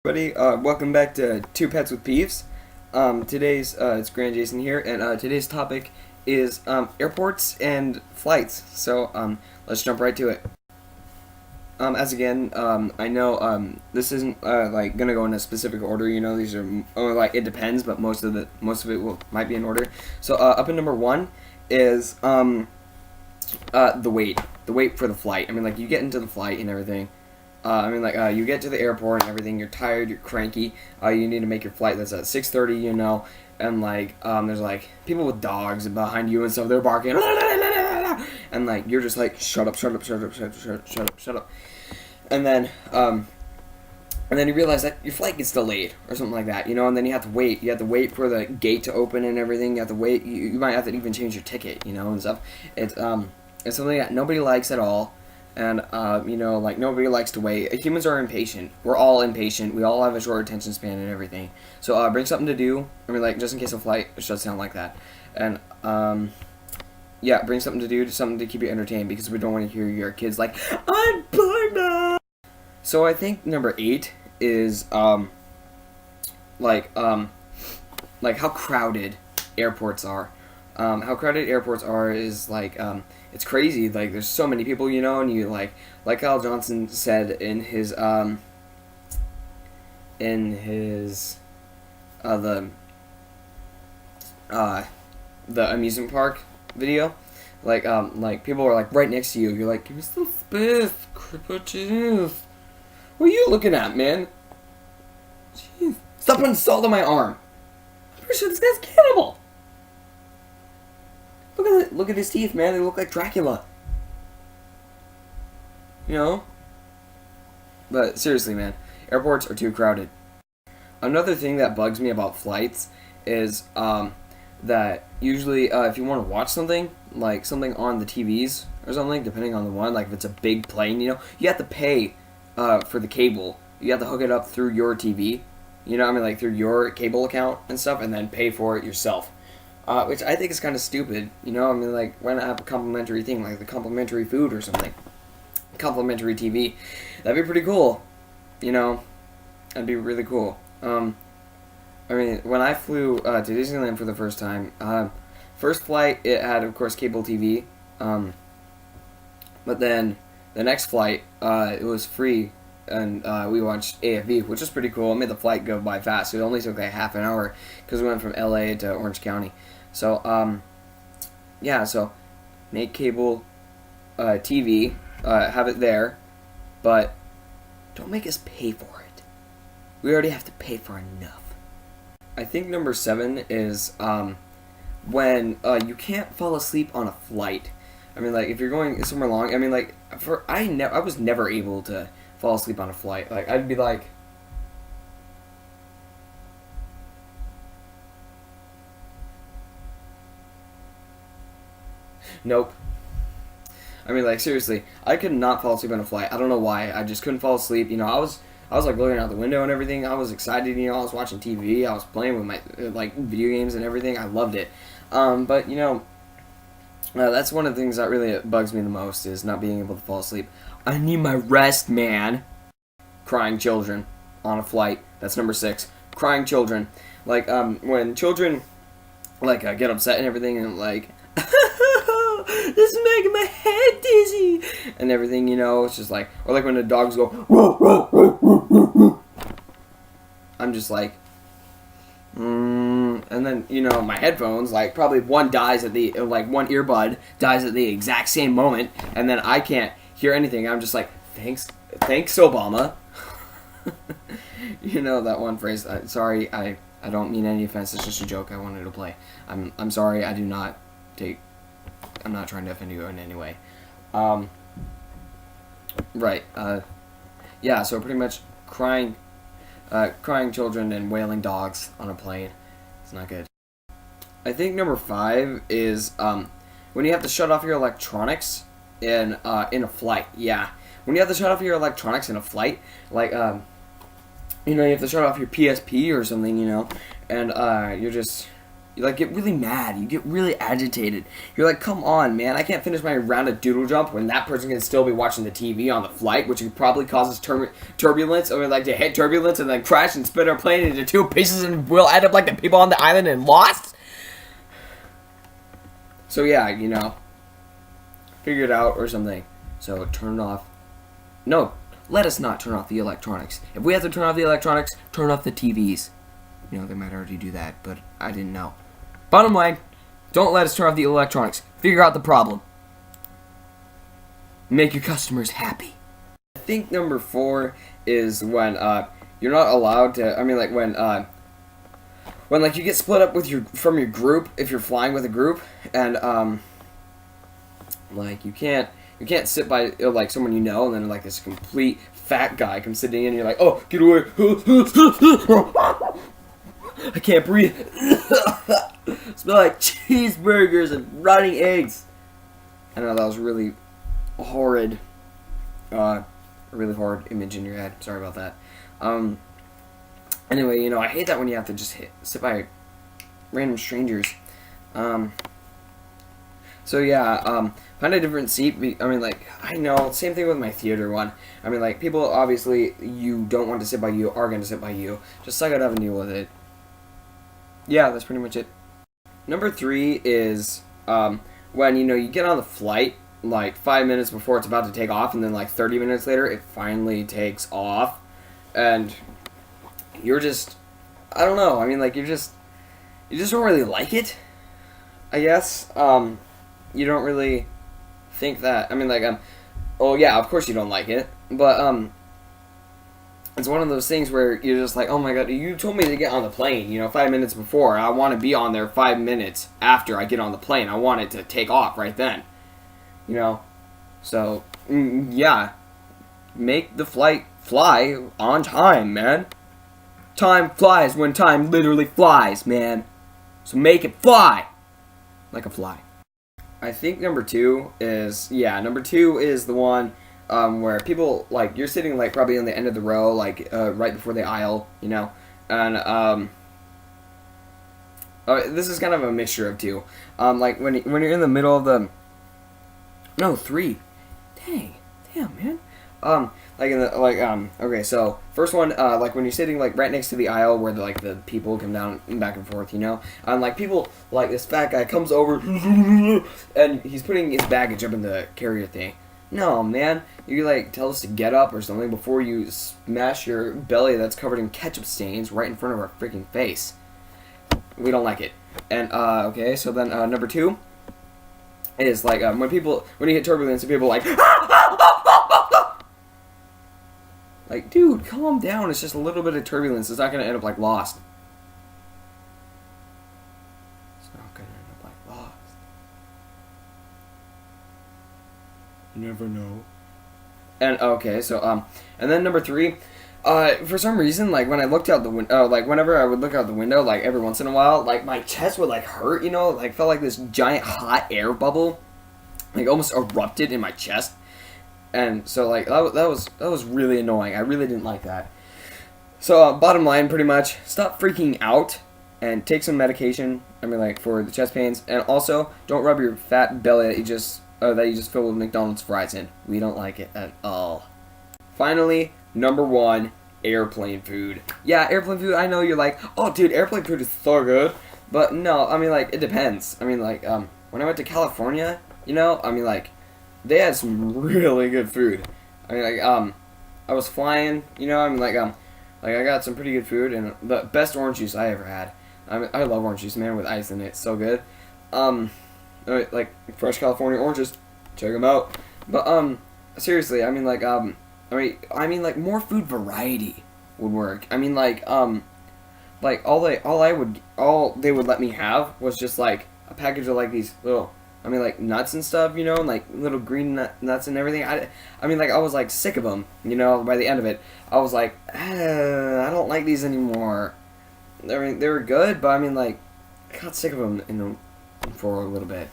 Everybody, welcome back to Two Pets with Peeves. Today's it's Grand Jason here, and today's topic is airports and flights. So let's jump right to it. I know this isn't like gonna go in a specific order. You know, these are like it depends, but most of it might be in order. So up in number one is the wait for the flight. I mean, like you get into the flight and everything. You get to the airport and everything. You're tired. You're cranky. You need to make your flight. That's at 6:30. You know, and there's like people with dogs behind you and stuff. They're barking, and like you're just like shut up, shut up, shut up, shut up, shut up, shut up, shut up. And then you realize that your flight gets delayed or something like that. You know, and then you have to wait. You have to wait for the gate to open and everything. You have to wait. You might have to even change your ticket. You know, and stuff. It's something that nobody likes at all. And, nobody likes to wait. Humans are impatient. We're all impatient. We all have a short attention span and everything. So, bring something to do. Just in case a flight shuts down like that. And, bring something to do, something to keep you entertained, because we don't want to hear your kids like, I'm bored now! So, I think number 8 is, how crowded airports are. How crowded airports are is, it's crazy. Like, there's so many people, you know, and you, like Al Johnson said in his, the amusement park video, people are, like, right next to you. You're like, give me some space, jeez. What are you looking at, man? Jeez. Stop putting salt on my arm. I'm pretty sure this guy's cannibal. Look at his teeth, man. They look like Dracula. You know? But seriously, man. Airports are too crowded. Another thing that bugs me about flights is that usually if you want to watch something, like something on the TVs or something, depending on the one, like if it's a big plane, you know, you have to pay for the cable. You have to hook it up through your TV. You know what I mean? Like through your cable account and stuff, and then pay for it yourself. Which I think is kind of stupid, you know? I mean, like, why not have a complimentary thing, like the complimentary food or something? Complimentary TV. That'd be pretty cool, you know? That'd be really cool. When I flew to Disneyland for the first time, first flight, it had, of course, cable TV. But then the next flight, it was free, and we watched AFV, which was pretty cool. It made the flight go by fast. It only took like half an hour because we went from LA to Orange County. So, so make cable TV, have it there, but don't make us pay for it. We already have to pay for enough. I think number 7 is when you can't fall asleep on a flight. I mean, like, if you're going somewhere long, I mean, like, I was never able to fall asleep on a flight. Like, I'd be like, nope. I mean, like, seriously, I could not fall asleep on a flight. I don't know why. I just couldn't fall asleep. You know, I was like looking out the window and everything. I was excited. You know, I was watching TV. I was playing with my video games and everything. I loved it. But you know, that's one of the things that really bugs me the most is not being able to fall asleep. I need my rest, man. Crying children on a flight. That's number 6. Crying children. Like, when children get upset and everything, and like, this is making my head dizzy and everything, you know. It's just like, or like when the dogs go ruh, ruh, ruh, ruh, ruh, ruh. I'm just like, and then, you know, my headphones, like, probably one earbud dies at the exact same moment, and then I can't hear anything. I'm just like, thanks Obama. You know that one phrase. Sorry, I don't mean any offense. It's just a joke I wanted to play. I'm sorry. I'm not trying to offend you in any way. Right. So pretty much crying children and wailing dogs on a plane. It's not good. I think number 5 is when you have to shut off your electronics in a flight. Yeah. When you have to shut off your electronics in a flight, like, you know, you have to shut off your PSP or something, you know, and you You like get really mad. You get really agitated. You're like, come on, man! I can't finish my round of doodle jump when that person can still be watching the TV on the flight, which probably causes turbulence, or like to hit turbulence and then crash and split our plane into two pieces, and we'll end up like the people on the island and lost. So yeah, you know, figure it out or something. So turn off. No, let us not turn off the electronics. If we have to turn off the electronics, turn off the TVs. You know, they might already do that, but I didn't know. Bottom line, don't let us turn off the electronics. Figure out the problem. Make your customers happy. I think number 4 is when you're not allowed to. I mean, like when like you get split up with from your group if you're flying with a group, and like you can't sit by like someone you know, and then like this complete fat guy comes sitting in, and you're like, oh, get away. I can't breathe. Smell like cheeseburgers and rotting eggs. I know that was really horrid. A really horrid image in your head. Sorry about that. Anyway, you know, I hate that when you have to just sit by random strangers. So yeah, find a different seat. I mean, like, I know, same thing with my theater one. I mean, like, people obviously you don't want to sit by you are going to sit by you. Just suck it up and deal with it. Yeah, that's pretty much it. Number 3 is when, you know, you get on the flight like 5 minutes before it's about to take off, and then like 30 minutes later it finally takes off, and you're just, I don't know, I mean, like, you just don't really like it, I guess. You don't really think that, I mean, like, oh yeah, of course you don't like it, but it's one of those things where you're just like, oh my god, you told me to get on the plane, you know, 5 minutes before. I want to be on there 5 minutes after I get on the plane. I want it to take off right then, you know. So, yeah, make the flight fly on time, man. Time flies when time literally flies, man. So make it fly like a fly. I think number 2 is the one where people, like, you're sitting, like, probably on the end of the row, like, right before the aisle, you know, and, this is kind of a mixture of 2, like, when you're in the middle of the, no, 3, damn, man, like, in the, like, okay, so, first one, like, when you're sitting, like, right next to the aisle where, the people come down back and forth, you know, and, like, people, like, this fat guy comes over, and he's putting his baggage up in the carrier thing. No, man, you, like, tell us to get up or something before you smash your belly that's covered in ketchup stains right in front of our freaking face. We don't like it. And, okay, so then, number 2 is, like, when you hit turbulence, and people are like, like, dude, calm down, it's just a little bit of turbulence, it's not gonna end up like Lost. It's not gonna end up like Lost. You never know. And okay, so and then number 3, for some reason, like when I looked out the window, like whenever I would look out the window, like every once in a while, like my chest would like hurt, you know, like felt like this giant hot air bubble, like almost erupted in my chest, and so like that was really annoying. I really didn't like that. So bottom line, pretty much, stop freaking out and take some medication. I mean, like for the chest pains, and also don't rub your fat belly that you just filled with McDonald's fries in. We don't like it at all. Finally, number 1, airplane food. Yeah, airplane food, I know you're like, oh dude, airplane food is so good. But no, I mean, like, it depends. I mean, like, when I went to California, you know, I mean, like, they had some really good food. I mean, like, I was flying, you know, I mean, like, I got some pretty good food, and the best orange juice I ever had. I mean, I love orange juice, man, with ice in it. It's so good. Like, fresh California oranges, check them out. But, seriously, I mean, like, like, more food variety would work. I mean, like, all they would let me have was just, like, a package of, like, these little, I mean, like, nuts and stuff, you know, and, like, little green nuts and everything. I mean, like, I was, like, sick of them, you know, by the end of it. I was like, I don't like these anymore. I mean, they were good, but, I mean, like, I got sick of them for a little bit.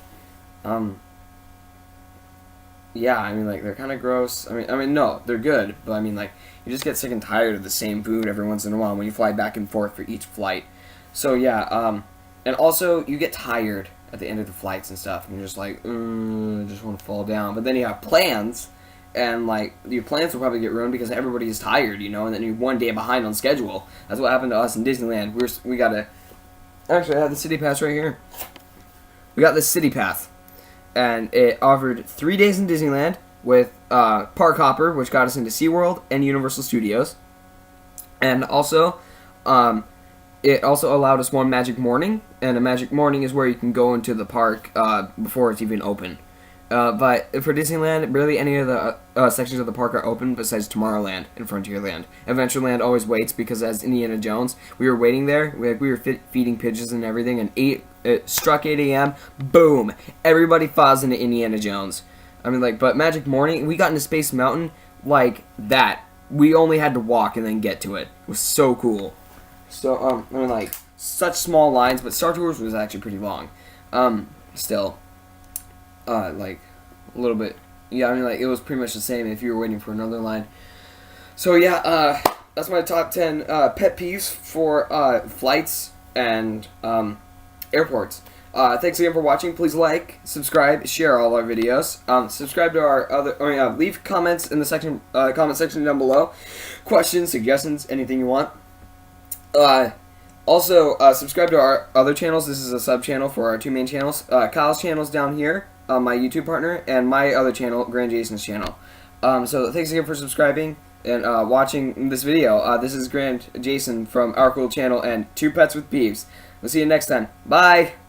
Yeah, I mean, like, they're kind of gross. I mean, no, they're good, but I mean, like, you just get sick and tired of the same food every once in a while when you fly back and forth for each flight. So, yeah, And also, you get tired at the end of the flights and stuff, and you're just like, I just want to fall down. But then you have plans, and like your plans will probably get ruined because everybody is tired, you know, and then you're 1 day behind on schedule. That's what happened to us in Disneyland. We got a actually I have the city pass right here. We got this city pass, and it offered 3 days in Disneyland with Park Hopper, which got us into SeaWorld and Universal Studios, and also it also allowed us one magic morning, and a magic morning is where you can go into the park before it's even open. But for Disneyland, barely any of the sections of the park are open besides Tomorrowland and Frontierland. Adventureland always waits because as Indiana Jones, we were waiting there. We were feeding pigeons and everything, and it struck 8 a.m. Boom! Everybody files into Indiana Jones. I mean, like, but Magic Morning, we got into Space Mountain like that. We only had to walk and then get to it. It was so cool. So, I mean, like, such small lines, but Star Tours was actually pretty long. Still, like, a little bit, yeah, I mean, like, it was pretty much the same if you were waiting for another line. So, yeah, that's my top 10 pet peeves for flights and airports. Thanks again for watching. Please like, subscribe, share all our videos. Subscribe to our other, leave comments in the comment section down below. Questions, suggestions, anything you want. Also, subscribe to our other channels. This is a sub-channel for our two main channels. Kyle's channel's down here, my YouTube partner, and my other channel, Grand Jason's channel. So thanks again for subscribing and watching this video. This is Grand Jason from our cool channel and 2 Pets with Peeves. We'll see you next time. Bye!